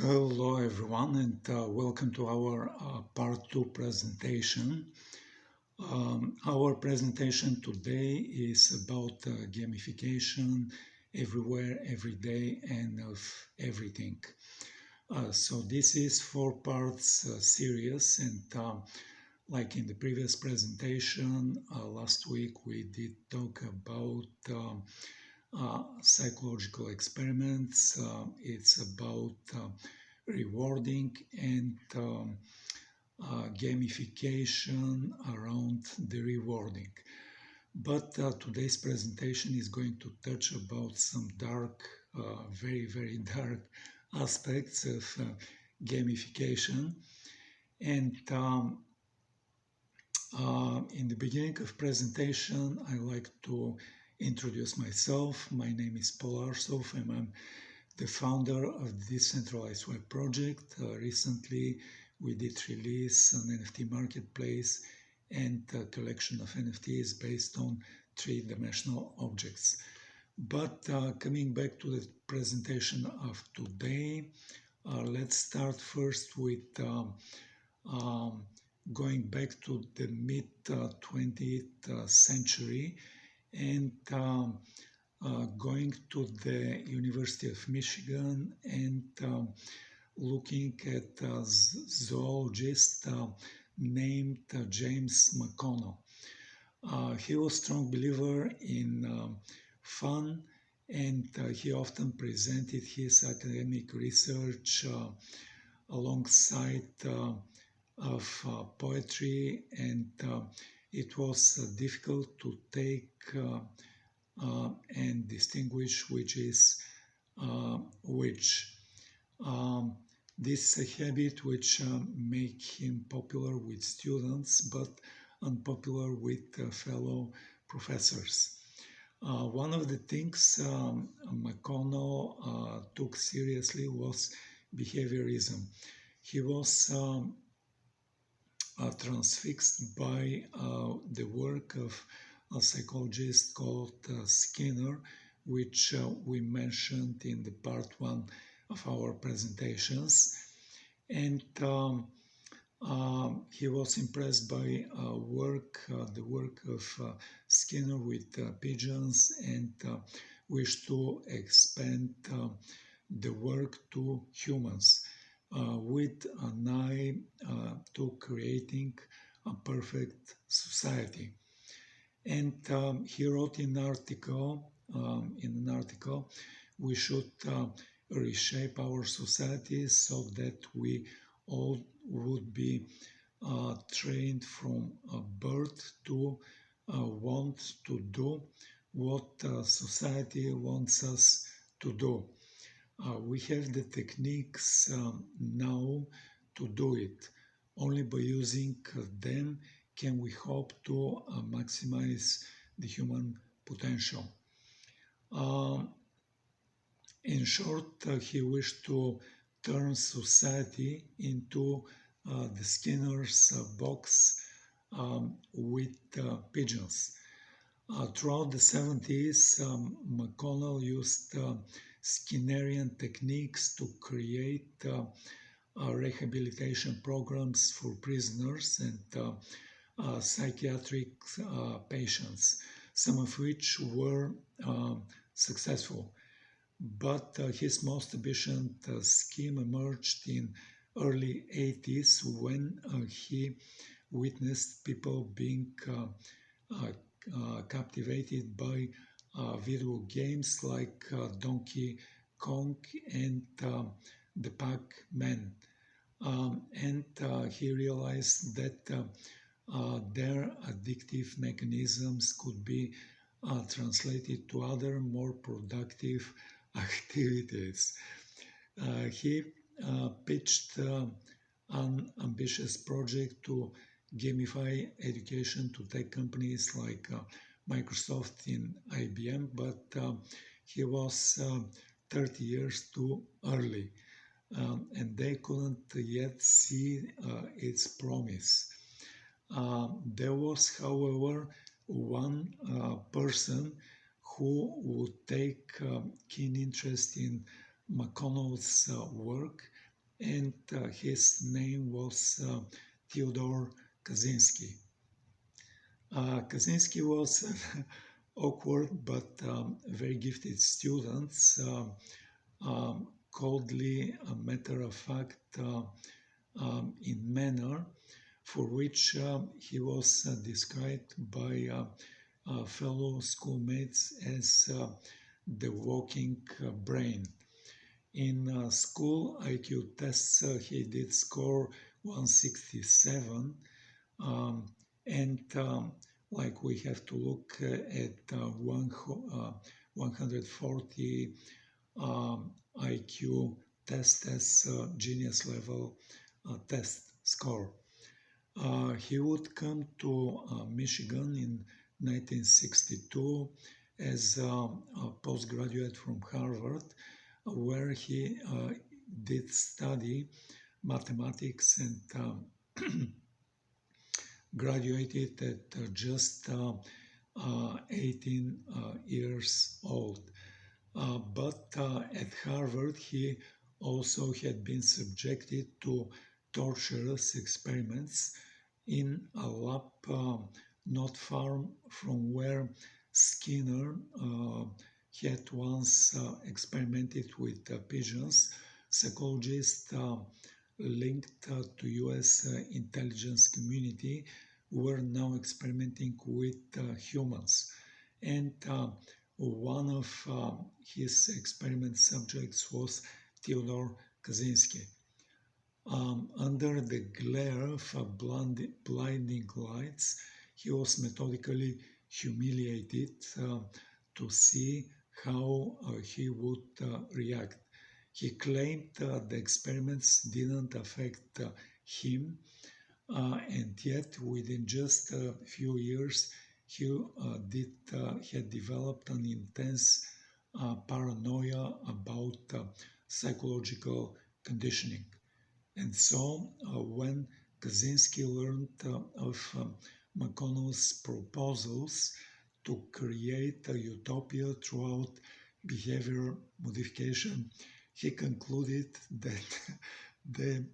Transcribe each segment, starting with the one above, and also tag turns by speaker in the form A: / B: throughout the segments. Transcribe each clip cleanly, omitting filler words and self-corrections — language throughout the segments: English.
A: Hello everyone and welcome to our part 2 presentation. Our presentation today is about gamification everywhere, every day and of everything. So this is 4 parts series and like in the previous presentation last week we did talk about psychological experiments. It's about rewarding and gamification around the rewarding. But today's presentation is going to touch about some dark, very dark aspects of gamification. And in the beginning of presentation, I like to introduce myself. My name is Paul Arsov and I'm the founder of the Decentralized Web project. Recently, we did release an NFT marketplace and a collection of NFTs based on three-dimensional objects. But coming back to the presentation of today, let's start first with going back to the mid-20th century and going to the University of Michigan and looking at a zoologist named James McConnell. He was a strong believer in fun and he often presented his academic research alongside of poetry, and it was difficult to take and distinguish which is which. This is a habit which make him popular with students but unpopular with fellow professors. One of the things McConnell took seriously was behaviorism. He was transfixed by the work of a psychologist called Skinner, which we mentioned in the part 1 of our presentations. And he was impressed by the work of Skinner with pigeons and wished to expand the work to humans. With an eye to creating a perfect society. And he wrote in an article, we should reshape our societies so that we all would be trained from birth to want to do what society wants us to do. We have the techniques now to do it. Only by using them can we hope to maximize the human potential. In short, he wished to turn society into the Skinner's box with pigeons. Throughout the 70s, McConnell used Skinnerian techniques to create rehabilitation programs for prisoners and psychiatric patients, some of which were successful. But his most efficient scheme emerged in early 80s when he witnessed people being captivated by video games like Donkey Kong and the Pac-Man. And he realized that their addictive mechanisms could be translated to other more productive activities. He pitched an ambitious project to gamify education to tech companies like Microsoft and IBM, but he was 30 years too early, and they couldn't yet see its promise. There was, however, one person who would take keen interest in McConnell's work, and his name was Theodore Kaczynski. Kaczynski was an awkward but very gifted student, coldly matter-of-fact in manner, for which he was described by fellow schoolmates as the walking brain. In school IQ tests, he did score 167, and like we have to look at 140 IQ test as genius level test score. He would come to Michigan in 1962 as a postgraduate from Harvard, where he did study mathematics and graduated at just 18 years old. But at Harvard, he also had been subjected to torturous experiments in a lab not far from where Skinner had once experimented with pigeons. Psychologists linked to US intelligence community were now experimenting with humans. And one of his experiment subjects was Theodore Kaczynski. Under the glare of blinding lights, he was methodically humiliated to see how he would react. He claimed the experiments didn't affect him, and yet within just a few years, he had developed an intense paranoia about psychological conditioning. And so, when Kaczynski learned of McConnell's proposals to create a utopia throughout behavior modification, he concluded that the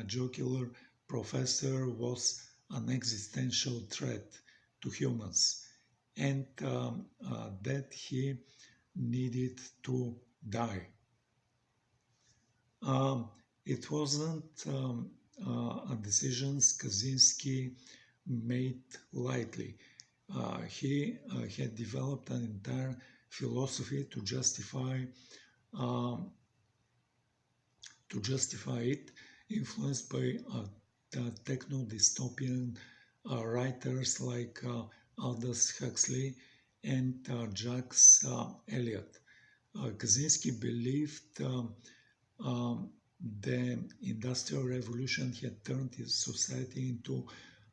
A: jocular professor was an existential threat to humans, and that he needed to die. It wasn't a decision Kaczynski made lightly. He had developed an entire philosophy to justify it, influenced by the techno-dystopian writers like Aldous Huxley and Jacques Eliot. Kaczynski believed the Industrial Revolution had turned his society into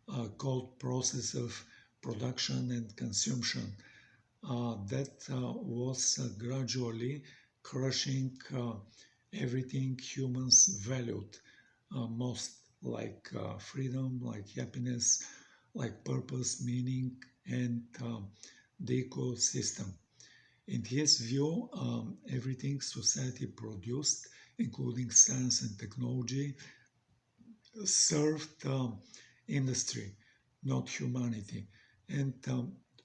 A: a cold process of production and consumption that was gradually crushing everything humans valued most, like freedom, like happiness, like purpose, meaning, and the ecosystem. In his view, everything society produced, including science and technology, served industry, not humanity, and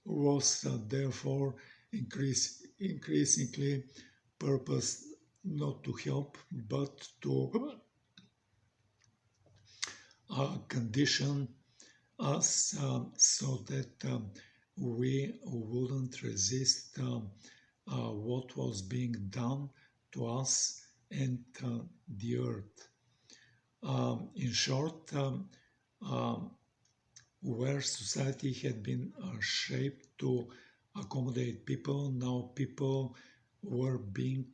A: was therefore increasingly purposed not to help but to condition us so that we wouldn't resist what was being done to us and the earth. In short, where society had been shaped to accommodate people, now people were being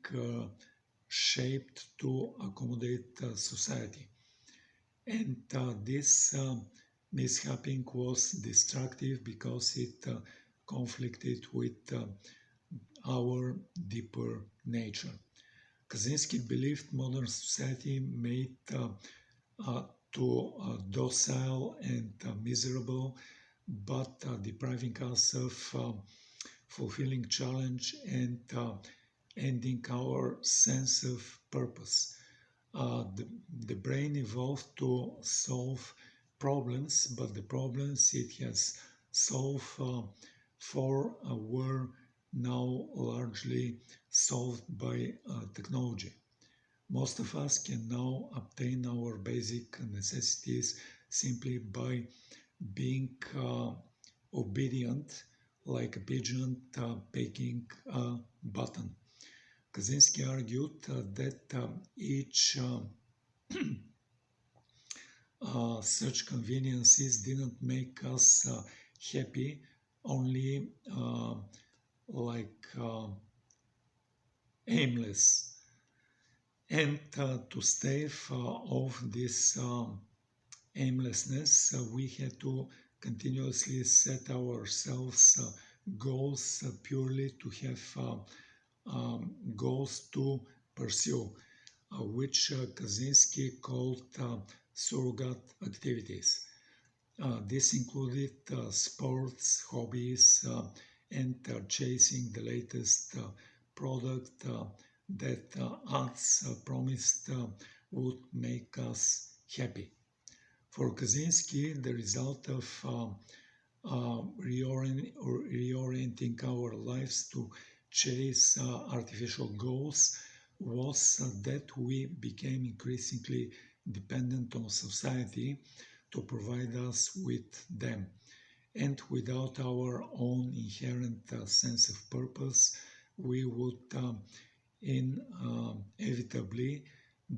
A: shaped to accommodate society. And this mishappening was destructive because it conflicted with our deeper nature. Kaczynski believed modern society made too docile and miserable, but depriving us of fulfilling challenge and ending our sense of purpose. the brain evolved to solve problems, but the problems it has solved for were now largely solved by technology. Most of us can now obtain our basic necessities simply by being obedient, like a pigeon picking a button. Kaczynski argued that each such conveniences didn't make us happy, only like aimless. And to stave off this aimlessness, we had to continuously set ourselves goals purely to have goals to pursue, which Kaczynski called surrogate activities. This included sports, hobbies, and chasing the latest product that ads promised would make us happy. For Kaczynski, the result of reorienting our lives to chase artificial goals was that we became increasingly dependent on society to provide us with them. And without our own inherent sense of purpose, we would inevitably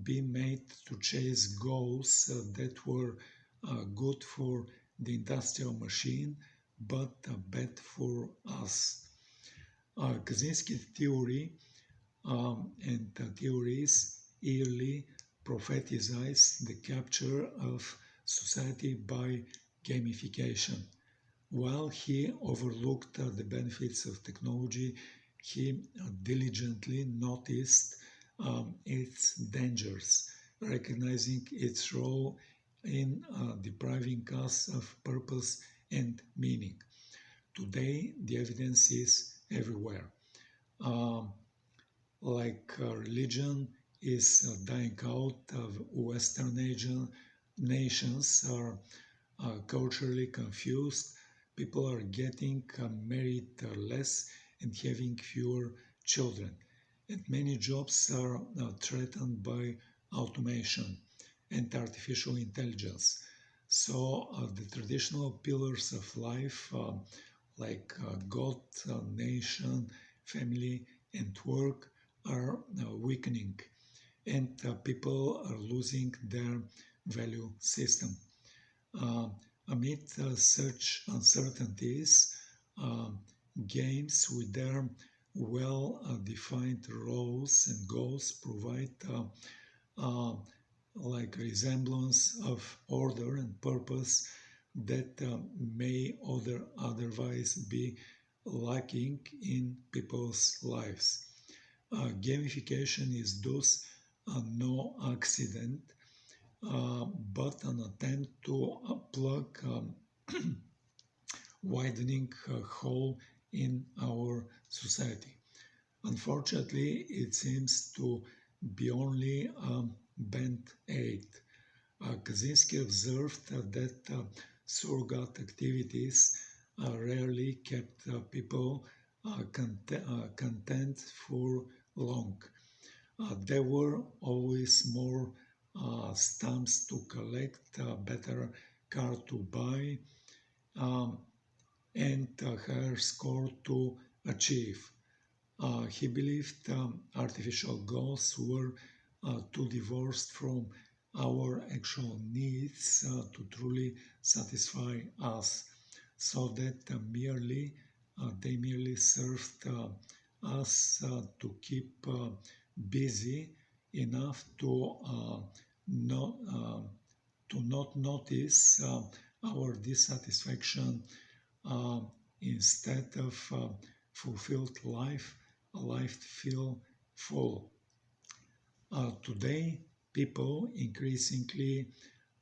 A: be made to chase goals that were good for the industrial machine but bad for us. Kaczynski's theory and theories early prophesized the capture of society by gamification. While he overlooked the benefits of technology, he diligently noticed its dangers, recognizing its role in depriving us of purpose and meaning. Today, the evidence is everywhere. Religion is dying out. Western nations are culturally confused. People are getting married less and having fewer children. And many jobs are threatened by automation and artificial intelligence. So the traditional pillars of life, like God, nation, family, and work, are weakening, and people are losing their value system. Amid such uncertainties, games with their well-defined roles and goals provide resemblance of order and purpose that may otherwise be lacking in people's lives. Gamification is thus no accident, but an attempt to plug widening hole in our society. Unfortunately, it seems to be only a band-aid. Kaczynski observed that surrogate activities rarely kept people content for long. There were always more stamps to collect, better car to buy, and a higher score to achieve. He believed artificial goals were too divorced from our actual needs to truly satisfy us, so that they merely served us to keep busy enough to not notice our dissatisfaction instead of fulfilled life, a life feel full. Today, people increasingly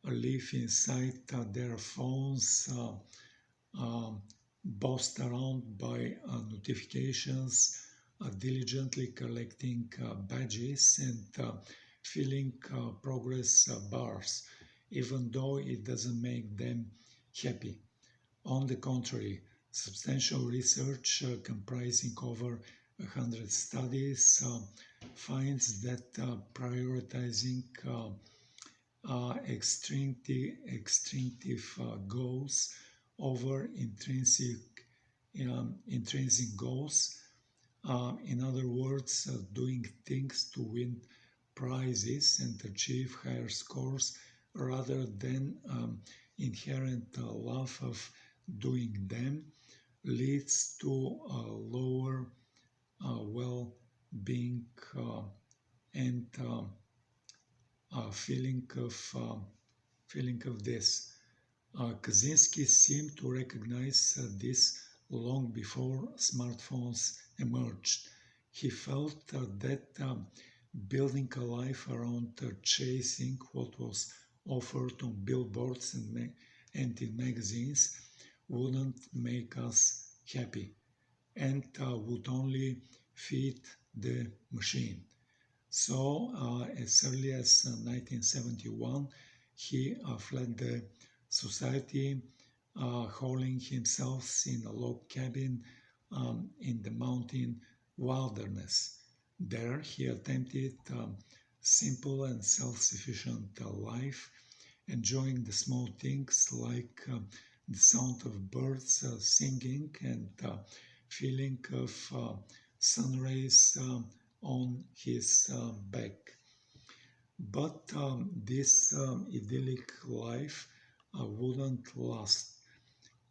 A: live inside their phones, bossed around by notifications, diligently collecting badges and feeling progress bars, even though it doesn't make them happy. On the contrary, substantial research comprising over 100 studies finds that prioritizing extrinsic goals over intrinsic goals. In other words, doing things to win prizes and achieve higher scores rather than inherent love of doing them leads to lower well-being and feeling of this. Kaczynski seemed to recognize this long before smartphones emerged. He felt that building a life around chasing what was offered on billboards and in magazines wouldn't make us happy and would only feed the machine. So, as early as 1971, he fled the society, hauling himself in a log cabin in the mountain wilderness. There, he attempted simple and self-sufficient life, enjoying the small things like the sound of birds singing and feeling of sun rays on his back. But this idyllic life wouldn't last.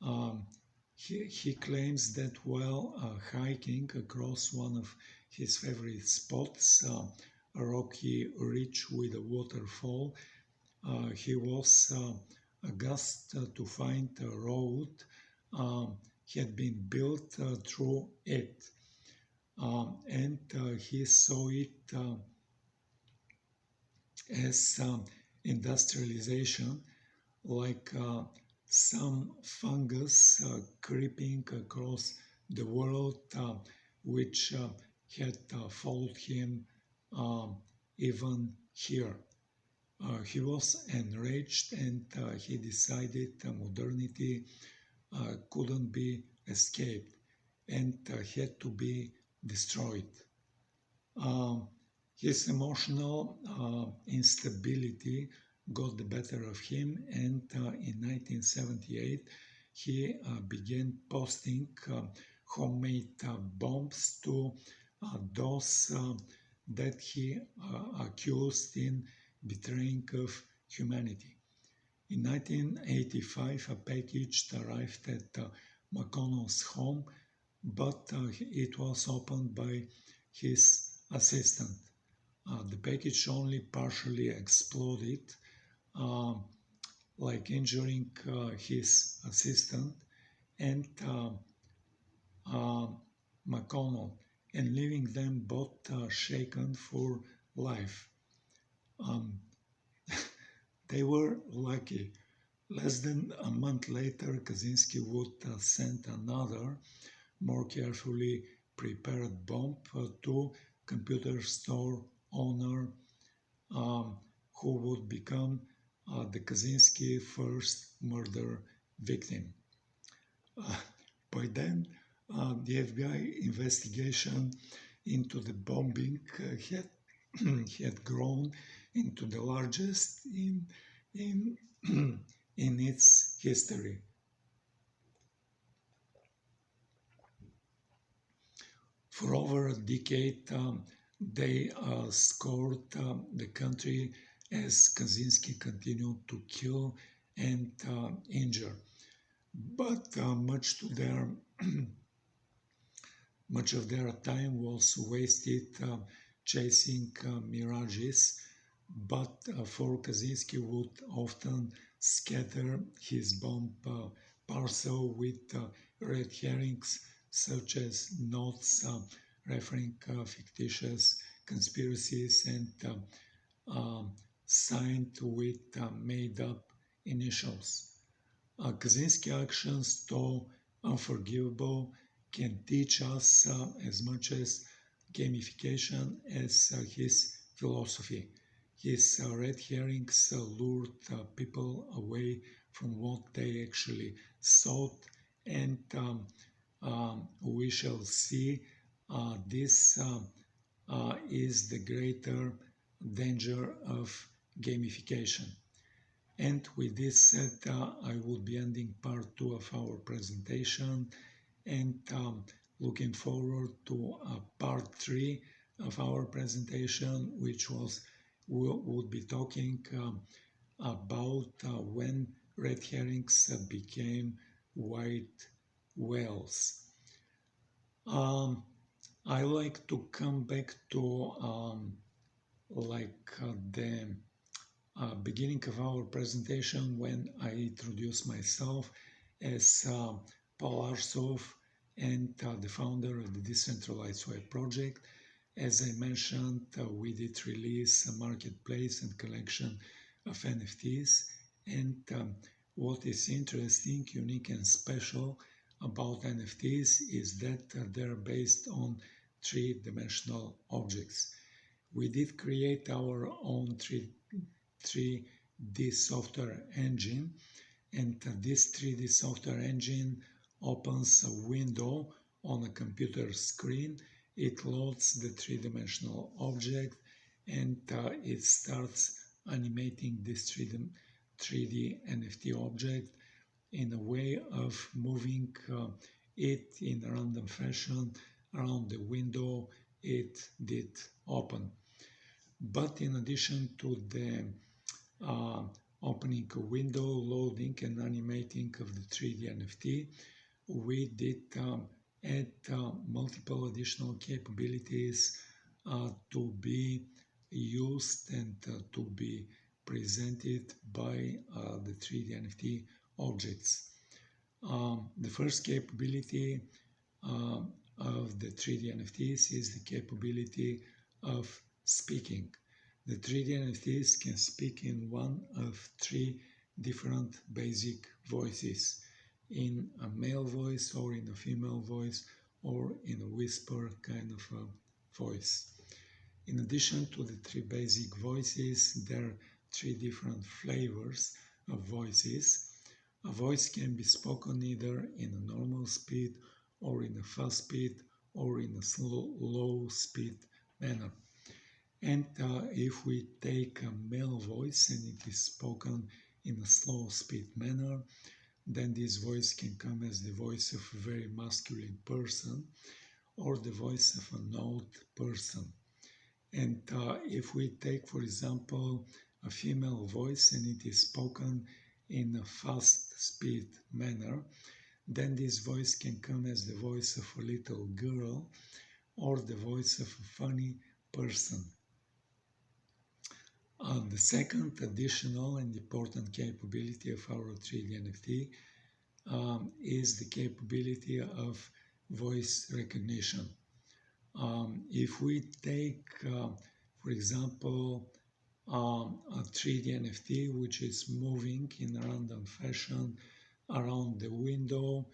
A: Um, he claims that while hiking across one of his favorite spots, a rocky ridge with a waterfall, he was aghast to find a road um, had been built through it. And he saw it as industrialization, like some fungus creeping across the world, which had followed him um, even here. He was enraged and he decided modernity couldn't be escaped and had to be destroyed. Um, his emotional instability got the better of him, and in 1978 he began posting homemade bombs to those that he accused in betraying of humanity. In 1985, a package arrived at McConnell's home, but it was opened by his assistant. The package only partially exploded, uh, like injuring his assistant and uh, McConnell, and leaving them both shaken for life. Um, they were lucky. Less than a month later, Kaczynski would send another, more carefully prepared bomb to computer store owner who would become the Kaczynski first murder victim. Uh, by then, the FBI investigation into the bombing had grown into the largest in, in its history. For over a decade, they scored the country as Kaczynski continued to kill and injure. But much of their time was wasted chasing mirages. But for Kaczynski would often scatter his bomb parcel with red herrings, such as notes referring fictitious conspiracies and signed with made-up initials. Kaczynski actions, though unforgivable, can teach us as much as gamification as his philosophy. his red herrings lured people away from what they actually sought, and we shall see this is the greater danger of gamification. And with this said, I will be ending part 2 of our presentation, and looking forward to part 3 of our presentation, which would be talking about when red herrings became white whales. I like to come back to the beginning of our presentation, when I introduced myself as Paul Arsov and the founder of the Decentralized Web project. As I mentioned, we did release a marketplace and collection of NFTs, and what is interesting, unique and special about NFTs is that they're based on three-dimensional objects. We did create our own 3D software engine, and this 3D software engine opens a window on a computer screen. It loads the three-dimensional object, and it starts animating this 3D NFT object in a way of moving it in a random fashion around the window it did open. But in addition to the opening a window, loading and animating of the 3D NFT, we did add multiple additional capabilities to be used and to be presented by the 3D NFT objects. The first capability of the 3D NFTs is the capability of speaking. The 3D NFTs can speak in one of three different basic voices: in a male voice, or in a female voice, or in a whisper kind of a voice. In addition to the three basic voices, there are three different flavors of voices. A voice can be spoken either in a normal speed, or in a fast speed, or in a low speed manner. And if we take a male voice and it is spoken in a slow speed manner, then this voice can come as the voice of a very masculine person, or the voice of an old person. And if we take, for example, a female voice and it is spoken in a fast speed manner, then this voice can come as the voice of a little girl, or the voice of a funny person. The second additional and important capability of our 3D NFT is the capability of voice recognition. If we take, for example, a 3D NFT which is moving in a random fashion around the window,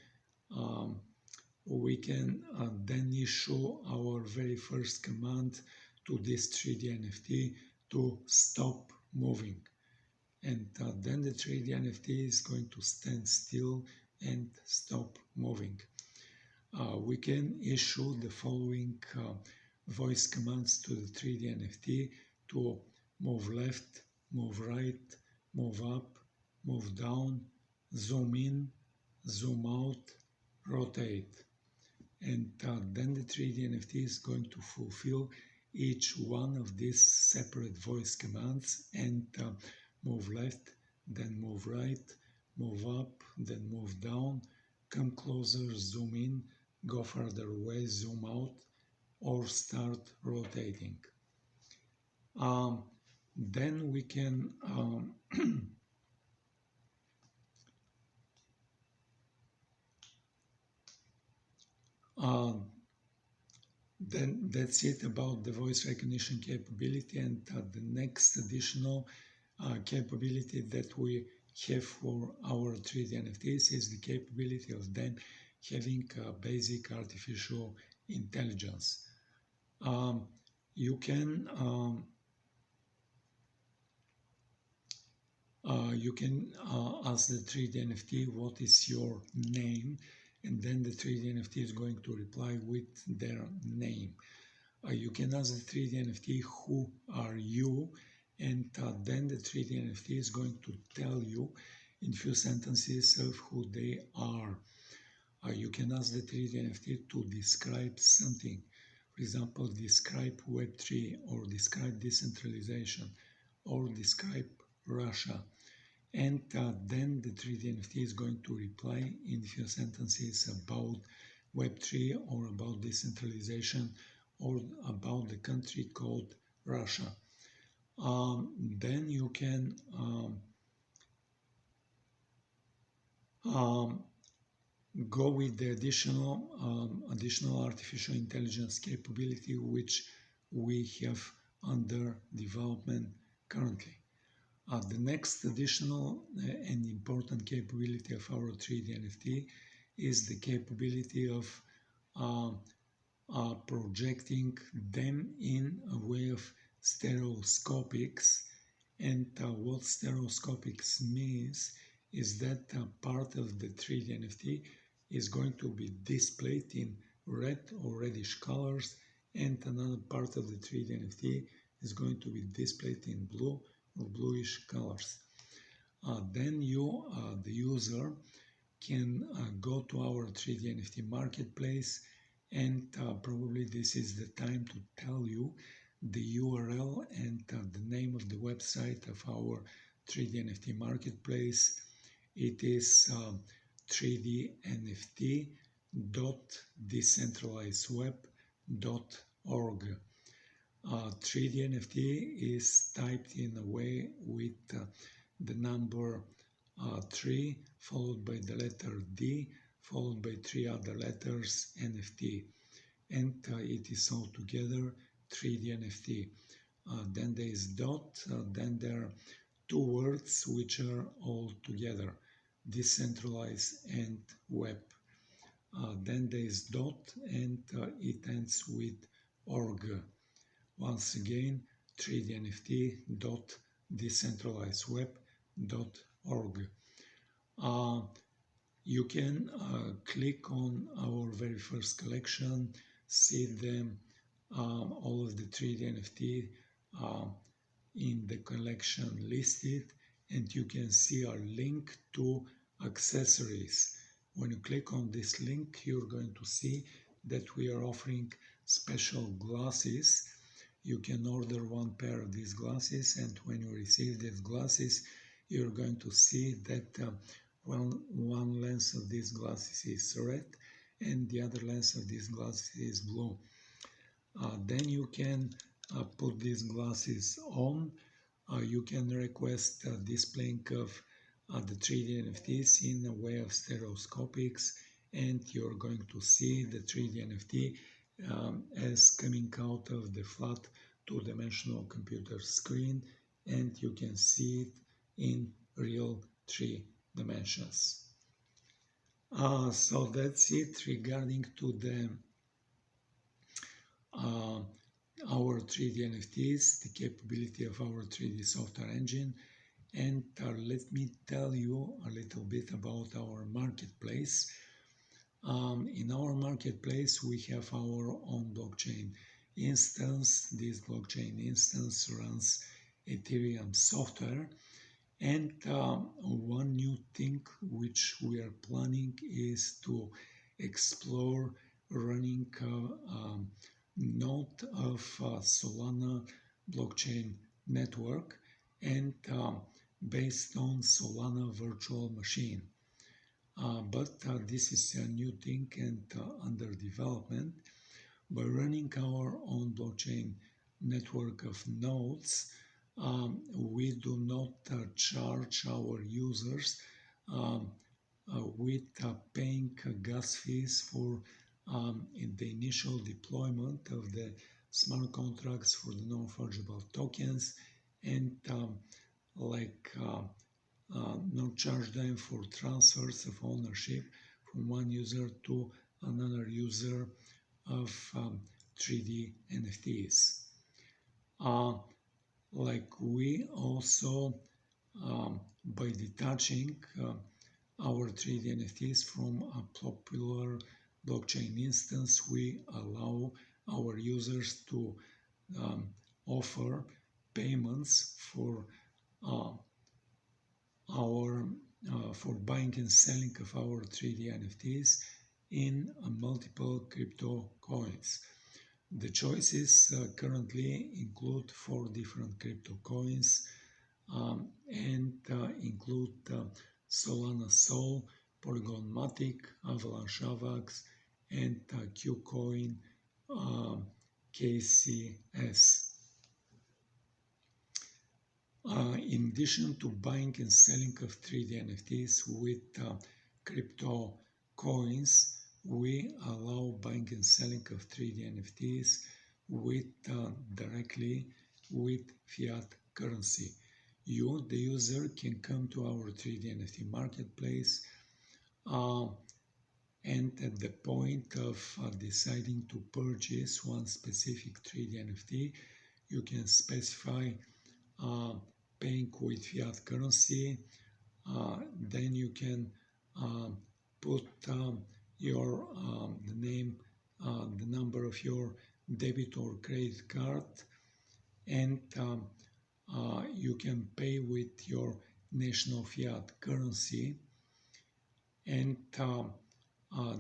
A: we can then issue our very first command to this 3D NFT to stop moving. And then the 3D NFT is going to stand still and stop moving. We can issue the following voice commands to the 3D NFT to move left, move right, move up, move down, zoom in, zoom out, rotate. And then the 3D NFT is going to fulfill each one of these separate voice commands and move left, then move right, move up, then move down, come closer, zoom in, go further away, zoom out, or start rotating. Then we can then that's it about the voice recognition capability. And the next additional capability that we have for our 3D NFTs is the capability of them having basic artificial intelligence. You can You can ask the 3D NFT what is your name, and then the 3D NFT is going to reply with their name. You can ask the 3D NFT who are you, and then the 3D NFT is going to tell you in few sentences of who they are. You can ask the 3D NFT to describe something. For example, describe Web3 or describe decentralization or describe Russia. And then the 3D NFT is going to reply in a few sentences about Web3 or about decentralization or about the country called Russia. Then you can go with the additional artificial intelligence capability which we have under development currently. The next additional and important capability of our 3D NFT is the capability of projecting them in a way of stereoscopics. And what stereoscopics means is that part of the 3D NFT is going to be displayed in red or reddish colors, and another part of the 3D NFT is going to be displayed in blue or bluish colors. Then you, the user, can go to our 3D NFT marketplace, and probably this is the time to tell you the URL and the name of the website of our 3D NFT marketplace. It is 3dnft.decentralizedweb.org. 3D NFT is typed in a way with the number 3 followed by the letter D followed by 3 other letters NFT, and it is all together 3D NFT. Then there is dot, then there are two words which are all together, decentralized and web. Then there is dot, and it ends with org. Once again, 3dnft.decentralizedweb.org. You can click on our very first collection, see them, all of the 3D NFT in the collection listed, and you can see our link to accessories. When you click on this link, you're going to see that we are offering special glasses. You can order one pair of these glasses, and when you receive these glasses, you're going to see that one lens of these glasses is red and the other lens of these glasses is blue. Then you can put these glasses on. You can request displaying of the 3D NFTs in a way of stereoscopics, and you're going to see the 3D NFT as coming out of the flat two-dimensional computer screen, and you can see it in real 3 dimensions. So that's it regarding to the our 3D NFTs, the capability of our 3D software engine, and let me tell you a little bit about our marketplace. In our marketplace, we have our own blockchain instance. This blockchain instance runs Ethereum software. And one new thing which we are planning is to explore running a node of Solana blockchain network, and based on Solana virtual machine. But this is a new thing and under development. By running our own blockchain network of nodes, we do not charge our users with paying gas fees for the initial deployment of the smart contracts for the non-fungible tokens, and not charge them for transfers of ownership from one user to another user of 3D NFTs. We also by detaching our 3D NFTs from a popular blockchain instance, we allow our users to offer payments for uh, for buying and selling of our 3D NFTs in multiple crypto coins. The choices currently include 4 different crypto coins and include Solana Sol, Polygon Matic, Avalanche Avax, and Qcoin KCS. In addition to buying and selling of 3D NFTs with crypto coins, we allow buying and selling of 3D NFTs with directly with fiat currency. You, the user, can come to our 3D NFT marketplace and at the point of deciding to purchase one specific 3D NFT, you can specify paying with fiat currency. Then you can put your the name, the number of your debit or credit card, and you can pay with your national fiat currency. And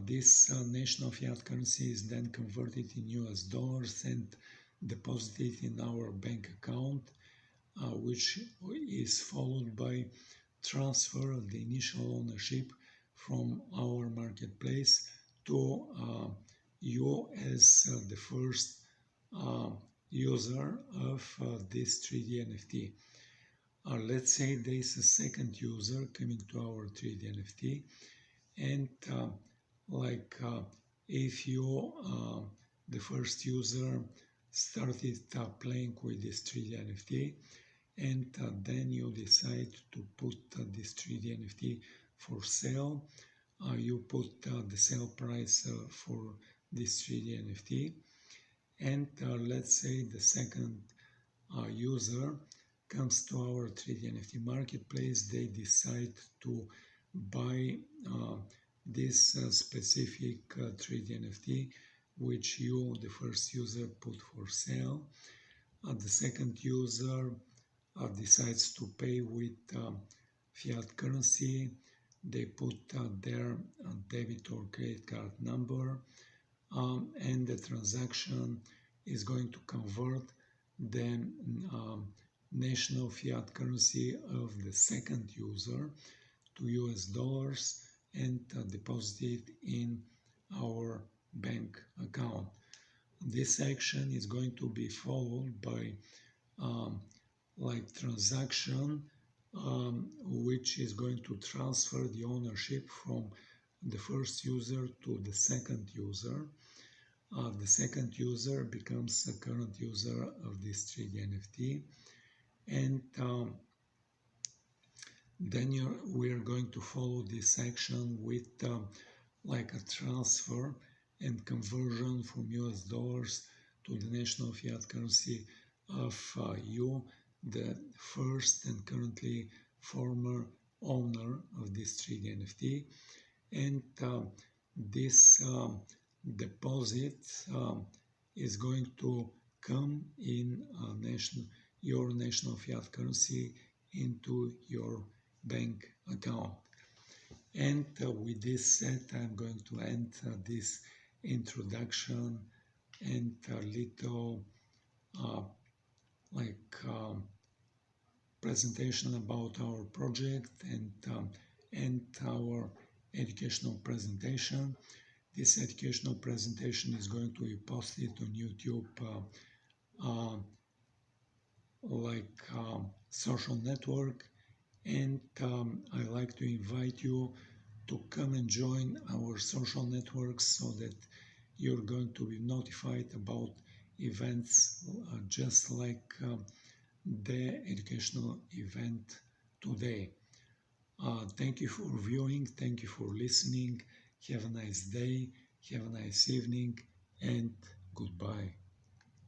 A: this national fiat currency is then converted in US dollars and deposited in our bank account, which is followed by transfer of the initial ownership from our marketplace to you as the first user of this 3D NFT. Let's say there is a second user coming to our 3D NFT, and if you, the first user, started playing with this 3D NFT, and then you decide to put this 3D NFT for sale. You put the sale price for this 3D NFT, and let's say the second user comes to our 3D NFT marketplace. They decide to buy this specific 3D NFT which you, the first user, put for sale. The second user decides to pay with fiat currency. They put their debit or credit card number, and the transaction is going to convert the national fiat currency of the second user to US dollars and deposit it in our bank account. This action is going to be followed by transaction which is going to transfer the ownership from the first user to the second user. The second user becomes a current user of this 3D NFT, and then we are going to follow this action with a transfer and conversion from US dollars to the national fiat currency of you, the first and currently former owner of this 3D NFT. And this deposit is going to come in your national fiat currency into your bank account. And with this said, I'm going to end this introduction and a little presentation about our project and our educational presentation. This educational presentation is going to be posted on YouTube social network, and I like to invite you to come and join our social networks so that you're going to be notified about events just like the educational event today. Thank you for viewing, thank you for listening. Have a nice day, have a nice evening, and goodbye.